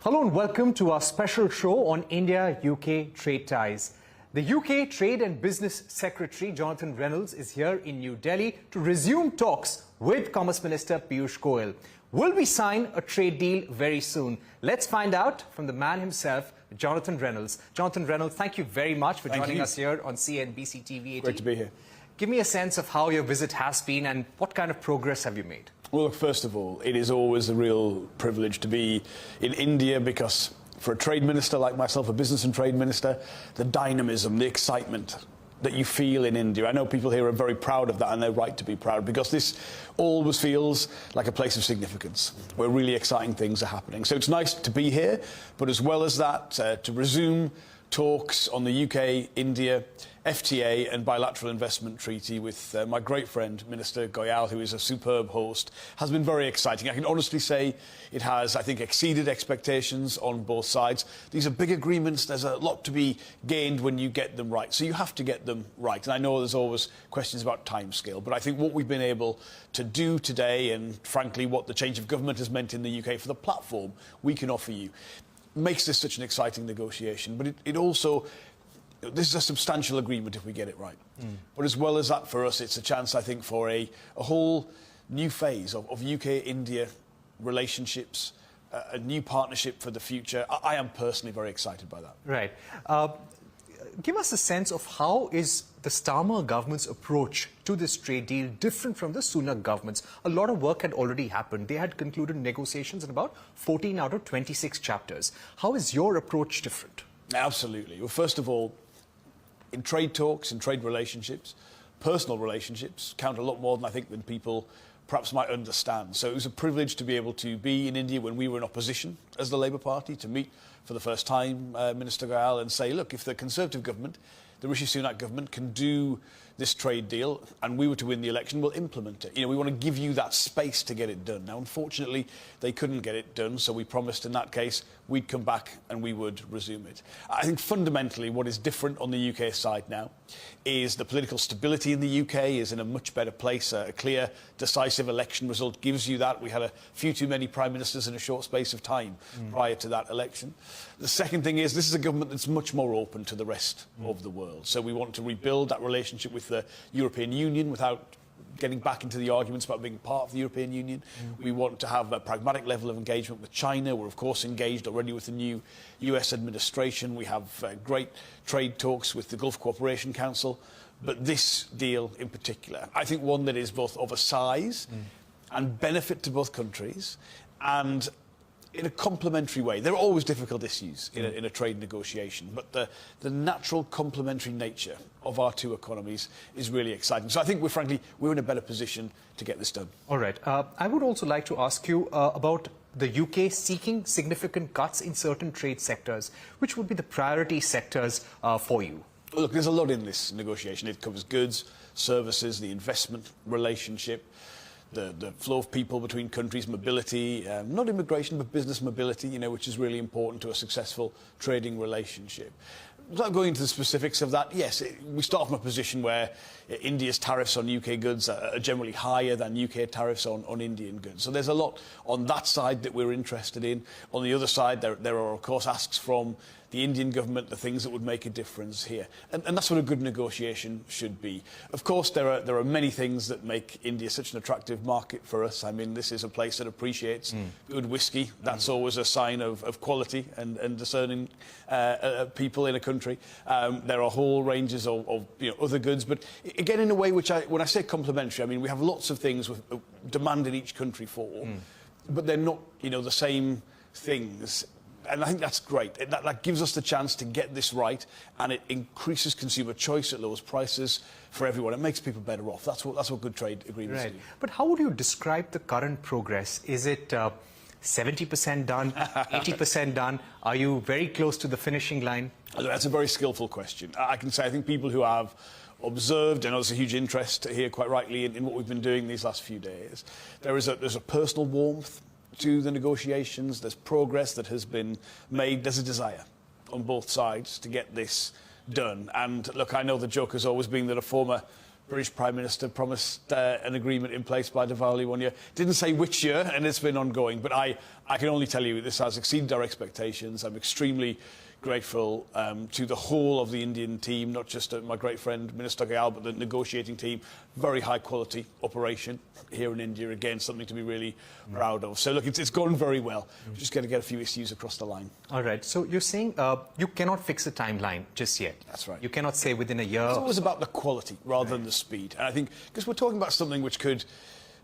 Hello and welcome to our special show on India-UK trade ties. The UK Trade and Business Secretary Jonathan Reynolds is here in New Delhi to resume talks with Commerce Minister Piyush Goyal. Will we sign a trade deal very soon? Let's find out from the man himself, Jonathan Reynolds. Jonathan Reynolds, thank you very much for joining us here on CNBC-TV18. Great to be here. Give me a sense of how your visit has been and what kind of progress have you made? Well, look, first of all, it is always a real privilege to be in India because for a trade minister like myself, a business and trade minister, the dynamism, the excitement that you feel in India. I know people here are very proud of that, and they're right to be proud because this always feels like a place of significance where really exciting things are happening. So it's nice to be here, but as well as that, to resume talks on the UK-India FTA and bilateral investment treaty with my great friend, Minister Goyal, who is a superb host, has been very exciting. I can honestly say it has, I think, exceeded expectations on both sides. These are big agreements. There's a lot to be gained when you get them right. So you have to get them right. And I know there's always questions about timescale, but I think what we've been able to do today and, frankly, what the change of government has meant in the UK for the platform we can offer you makes this such an exciting negotiation. But it also... This is a substantial agreement if we get it right. But as well as that, for us, it's a chance, I think, for a whole new phase of UK-India relationships, a new partnership for the future. I am personally very excited by that. Right. Give us a sense of how is the Starmer government's approach to this trade deal different from the Sunak government's? A lot of work had already happened. They had concluded negotiations in about 14 out of 26 chapters. How is your approach different? Absolutely. Well, first of all, in trade talks, in trade relationships, personal relationships count a lot more than I think than people perhaps might understand. So it was a privilege to be able to be in India when we were in opposition as the Labour Party, to meet for the first time Minister Goyal and say, look, if the Conservative government, the Rishi Sunak government, can do this trade deal and we were to win the election, we'll implement it. You know, we want to give you that space to get it done. Now, unfortunately, they couldn't get it done, so we promised in that case we'd come back and we would resume it. I think fundamentally what is different on the UK side now is the political stability in the UK is in a much better place. A clear, decisive election result gives you that. We had a few too many prime ministers in a short space of time prior to that election. The second thing is this is a government that's much more open to the rest of the world. So we want to rebuild that relationship with the European Union without getting back into the arguments about being part of the European Union. We want to have a pragmatic level of engagement with China. We're, of course, engaged already with the new US administration. We have great trade talks with the Gulf Cooperation Council. But this deal in particular, I think one that is both of a size and benefit to both countries and in a complementary way. There are always difficult issues in a trade negotiation, but the natural complementary nature of our two economies is really exciting. So I think we're in a better position to get this done. All right. I would also like to ask you about the UK seeking significant cuts in certain trade sectors. Which would be the priority sectors for you? Look, there's a lot in this negotiation. It covers goods, services, the investment relationship, the flow of people between countries, mobility, not immigration, but business mobility, you know, which is really important to a successful trading relationship. Without going into the specifics of that, yes, we start from a position where India's tariffs on UK goods are generally higher than UK tariffs on Indian goods. So there's a lot on that side that we're interested in. On the other side, there are, of course, asks from the Indian government, the things that would make a difference here. And that's what a good negotiation should be. Of course, there are many things that make India such an attractive market for us. I mean, this is a place that appreciates good whiskey. That's always a sign of quality and discerning people in a country. There are whole ranges of other goods. But again, in a way which when I say complementary, I mean, we have lots of things with demand in each country for, but they're not, the same things. And I think that's great. That gives us the chance to get this right, and it increases consumer choice, it lowers prices for everyone. It makes people better off. That's what good trade agreements do. But how would you describe the current progress? Is it 70% done, 80% done? Are you very close to the finishing line? That's a very skillful question. I can say I think people who have observed, and there's a huge interest here, quite rightly, in what we've been doing these last few days. There's a personal warmth to the negotiations. There's progress that has been made. There's a desire on both sides to get this done. And look, I know the joke has always been that a former British Prime Minister promised an agreement in place by Diwali one year. Didn't say which year, and it's been ongoing. But I can only tell you this has exceeded our expectations. I'm extremely grateful to the whole of the Indian team, not just my great friend Minister Gayal, but the negotiating team. Very high quality operation here in India. Again, something to be really proud of. So look, it's gone very well. We're just going to get a few issues across the line. All right. So you're saying you cannot fix a timeline just yet. That's right. You cannot say within a year. It's always about the quality rather than the speed. And I think because we're talking about something which could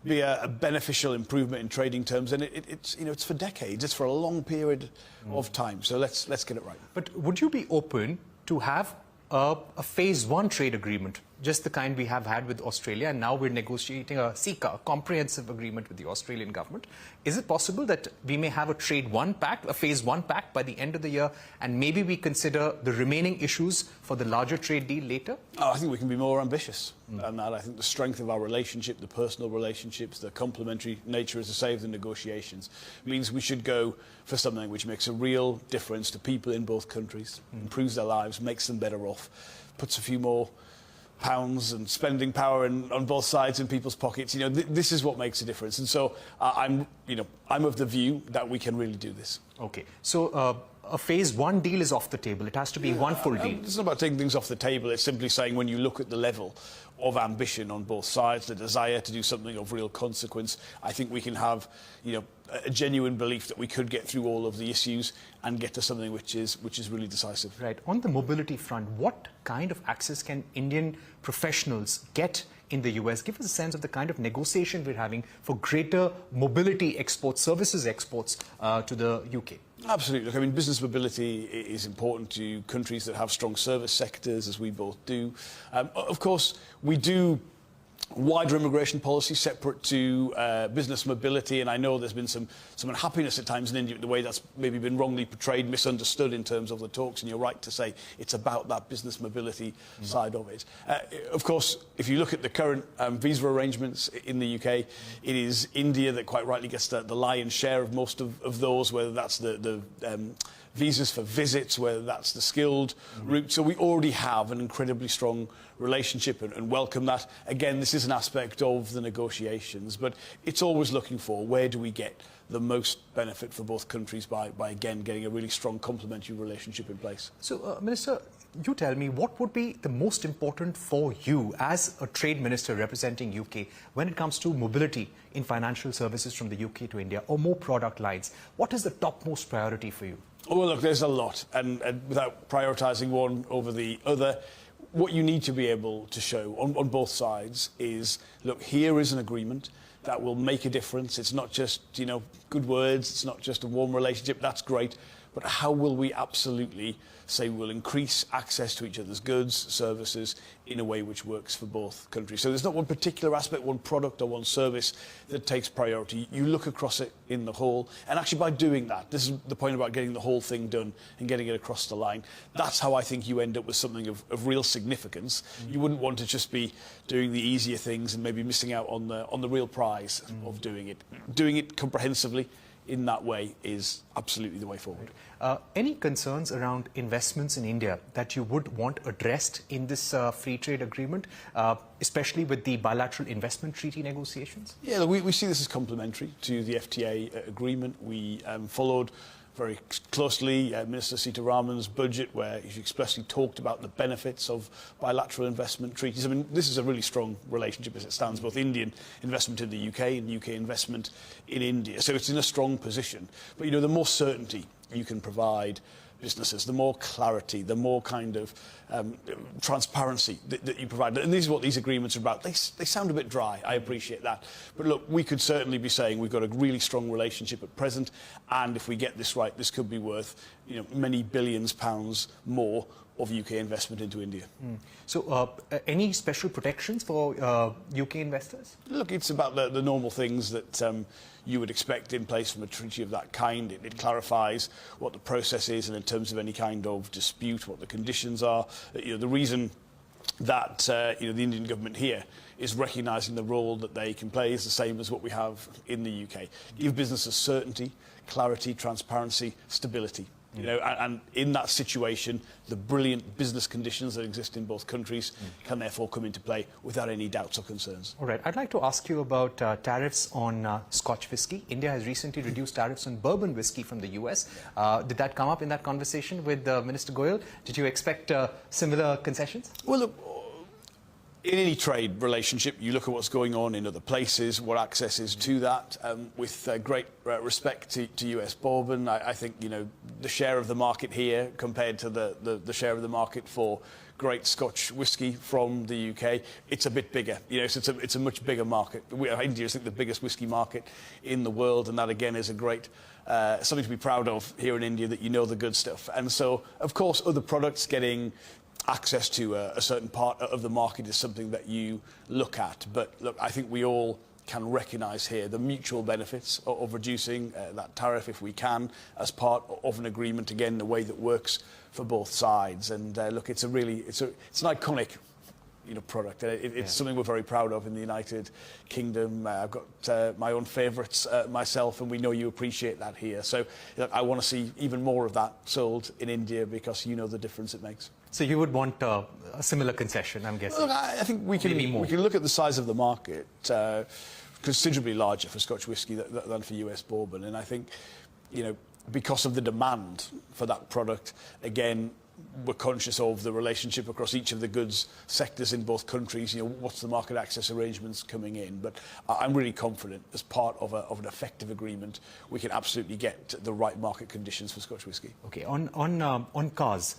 be a beneficial improvement in trading terms, and it's for decades. It's for a long period of time. So let's get it right. But would you be open to have a phase one trade agreement, just the kind we have had with Australia, and now we're negotiating a CECA, a comprehensive agreement with the Australian government? Is it possible that we may have a phase one pact by the end of the year, and maybe we consider the remaining issues for the larger trade deal later? Oh, I think we can be more ambitious than that. I think the strength of our relationship, the personal relationships, the complementary nature, as I say, of the negotiations, means we should go for something which makes a real difference to people in both countries, improves their lives, makes them better off, puts a few more pounds and spending power on both sides in people's pockets. This is what makes a difference. And so I'm of the view that we can really do this. Okay. So a phase one deal is off the table. It has to be one full deal. It's not about taking things off the table. It's simply saying when you look at the level of ambition on both sides, the desire to do something of real consequence, I think we can have, a genuine belief that we could get through all of the issues and get to something which is really decisive. Right. On the mobility front, what kind of access can Indian professionals get in the US? Give us a sense of the kind of negotiation we're having for greater mobility exports, services exports to the UK. Absolutely. Look, I mean, business mobility is important to countries that have strong service sectors, as we both do. Of course, we do wider immigration policy separate to business mobility, and I know there's been some unhappiness at times in India, the way that's maybe been wrongly portrayed, misunderstood in terms of the talks, and you're right to say it's about that business mobility side of it. Of course, if you look at the current visa arrangements in the UK, it is India that quite rightly gets the lion's share of most of those, whether that's the visas for visits, whether that's the skilled route. So we already have an incredibly strong relationship and welcome that. Again, this is an aspect of the negotiations, but it's always looking for where do we get the most benefit for both countries by again, getting a really strong complementary relationship in place. So, Minister, you tell me, what would be the most important for you as a trade minister representing UK when it comes to mobility in financial services from the UK to India, or more product lines? What is the topmost priority for you? Oh, well, look, there's a lot, and without prioritising one over the other, what you need to be able to show on both sides is, look, here is an agreement that will make a difference. It's not just, good words, it's not just a warm relationship, that's great, but how will we absolutely say we'll increase access to each other's goods, services, in a way which works for both countries. So there's not one particular aspect, one product or one service that takes priority. You look across it in the whole, and actually by doing that, this is the point about getting the whole thing done and getting it across the line. That's how I think you end up with something of real significance. You wouldn't want to just be doing the easier things and maybe missing out on the real prize of doing it. Doing it comprehensively in that way is absolutely the way forward. Any concerns around investments in India that you would want addressed in this free trade agreement, especially with the bilateral investment treaty negotiations? Yeah, we see this as complementary to the FTA agreement. We followed very closely Minister Sitaraman's budget, where he expressly talked about the benefits of bilateral investment treaties. I mean, this is a really strong relationship as it stands, both Indian investment in the UK and UK investment in India. So it's in a strong position. But, the more certainty you can provide businesses, the more clarity, the more kind of transparency that you provide. And this is what these agreements are about. They sound a bit dry, I appreciate that. But look, we could certainly be saying we've got a really strong relationship at present, and if we get this right, this could be worth many billions pounds more of UK investment into India. So any special protections for UK investors? Look, it's about the normal things that you would expect in place from a treaty of that kind. It clarifies what the process is, and in terms of any kind of dispute, what the conditions are. The reason that the Indian government here is recognising the role that they can play is the same as what we have in the UK. Give businesses certainty, clarity, transparency, stability. You know, and in that situation, the brilliant business conditions that exist in both countries can therefore come into play without any doubts or concerns. All right. I'd like to ask you about tariffs on Scotch whisky. India has recently reduced tariffs on bourbon whisky from the US. Did that come up in that conversation with Minister Goyal? Did you expect similar concessions? Well, look, in any trade relationship, you look at what's going on in other places, what access is to that. With great respect to US bourbon, I think, you know, the share of the market here compared to the share of the market for great Scotch whisky from the UK, it's a bit bigger. You know, so it's a much bigger market. India is, I think, the biggest whisky market in the world, and that again is a great something to be proud of here in India, that you know the good stuff. And so, of course, other products getting access to a certain part of the market is something that you look at. But look, I think we all can recognise here the mutual benefits of reducing that tariff, if we can, as part of an agreement, again, the way that works for both sides. And look, it's an iconic, you know, product. It's something we're very proud of in the United Kingdom. I've got my own favourites myself, and we know you appreciate that here. So I want to see even more of that sold in India, because you know the difference it makes. So you would want a similar concession, I'm guessing? Look, I think we can look at the size of the market, considerably larger for Scotch whisky than for US bourbon. And I think, you know, because of the demand for that product, again, we're conscious of the relationship across each of the goods sectors in both countries. You know, what's the market access arrangements coming in? But I'm really confident, as part of an effective agreement, we can absolutely get the right market conditions for Scotch whisky. Okay, on cars,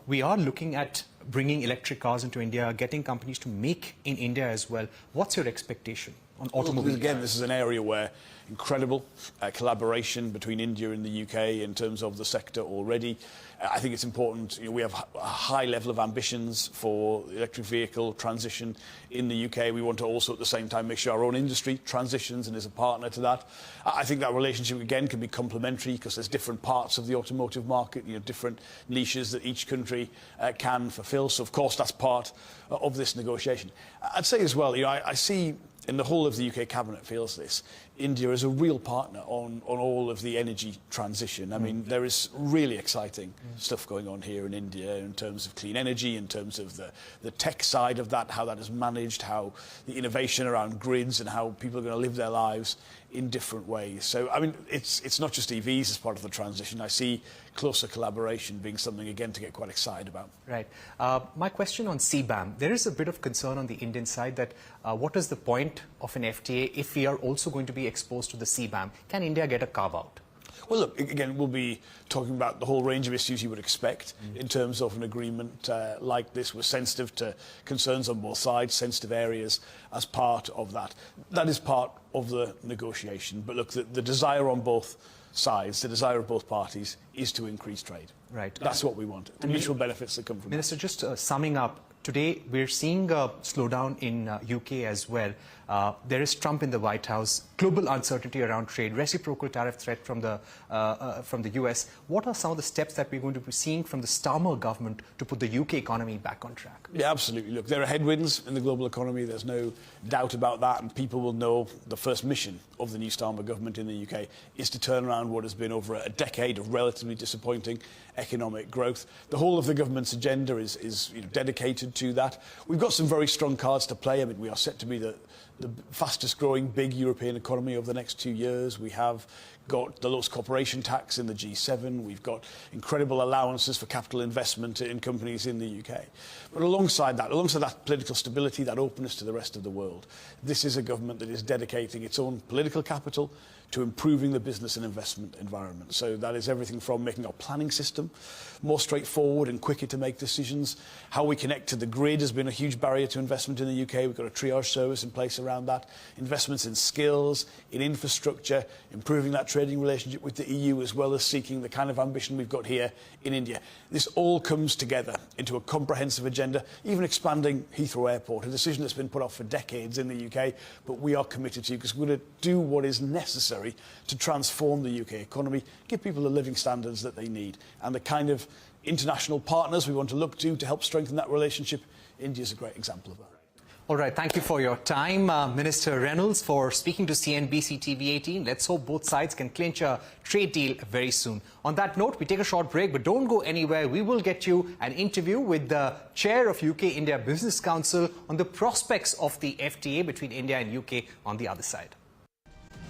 we are looking at bringing electric cars into India, getting companies to make in India as well. What's your expectation on automobiles? Again, this is an area where incredible collaboration between India and the UK in terms of the sector already. I think it's important. You know, we have a high level of ambitions for the electric vehicle transition in the UK. We want to also at the same time make sure our own industry transitions and is a partner to that. I think that relationship again can be complementary, because there's different parts of the automotive market, you know, different niches that each country can fulfil. So of course that's part of this negotiation. I'd say as well, you know, I see, and the whole of the UK cabinet feels this, India is a real partner on all of the energy transition. I mean, there is really exciting stuff going on here in India in terms of clean energy, in terms of the tech side of that, how that is managed, how the innovation around grids, and how people are going to live their lives in different ways. So, I mean, it's not just EVs as part of the transition. I see closer collaboration being something, again, to get quite excited about. Right. My question on CBAM. There is a bit of concern on the Indian side that what is the point of an FTA if we are also going to be exposed to the CBAM? Can India get a carve-out? Well, look, again, we'll be talking about the whole range of issues you would expect in terms of an agreement like this. We're sensitive to concerns on both sides, sensitive areas as part of that. That is part of the negotiation. But look, the desire on both sides, the desire of both parties, is to increase trade. Right. That's what we want, the mutual benefits that come from Minister, just summing up, today we're seeing a slowdown in UK as well. There is Trump in the White House, global uncertainty around trade, reciprocal tariff threat from the US. What are some of the steps that we're going to be seeing from the Starmer government to put the UK economy back on track? Yeah, absolutely. Look, there are headwinds in the global economy. There's no doubt about that. And people will know the first mission of the new Starmer government in the UK is to turn around what has been over a decade of relatively disappointing economic growth. The whole of the government's agenda is you know, dedicated to that. We've got some very strong cards to play. I mean, we are set to be the fastest growing big European economy over the next 2 years. We have got the lowest corporation tax in the G7. We've got incredible allowances for capital investment in companies in the UK. But alongside that political stability, that openness to the rest of the world, this is a government that is dedicating its own political capital to improving the business and investment environment. So that is everything from making our planning system more straightforward and quicker to make decisions. How we connect to the grid has been a huge barrier to investment in the UK. We've got a triage service in place around that. Investments in skills, in infrastructure, improving that trading relationship with the EU, as well as seeking the kind of ambition we've got here in India. This all comes together into a comprehensive agenda, even expanding Heathrow Airport, a decision that's been put off for decades in the UK, but we are committed to, because we're going to do what is necessary to transform the UK economy, give people the living standards that they need, and the kind of international partners we want to look to help strengthen that relationship. India is a great example of that. All right, thank you for your time, Minister Reynolds, for speaking to CNBC-TV18. Let's hope both sides can clinch a trade deal very soon. On that note, we take a short break, but don't go anywhere. We will get you an interview with the chair of UK-India Business Council on the prospects of the FTA between India and UK on the other side.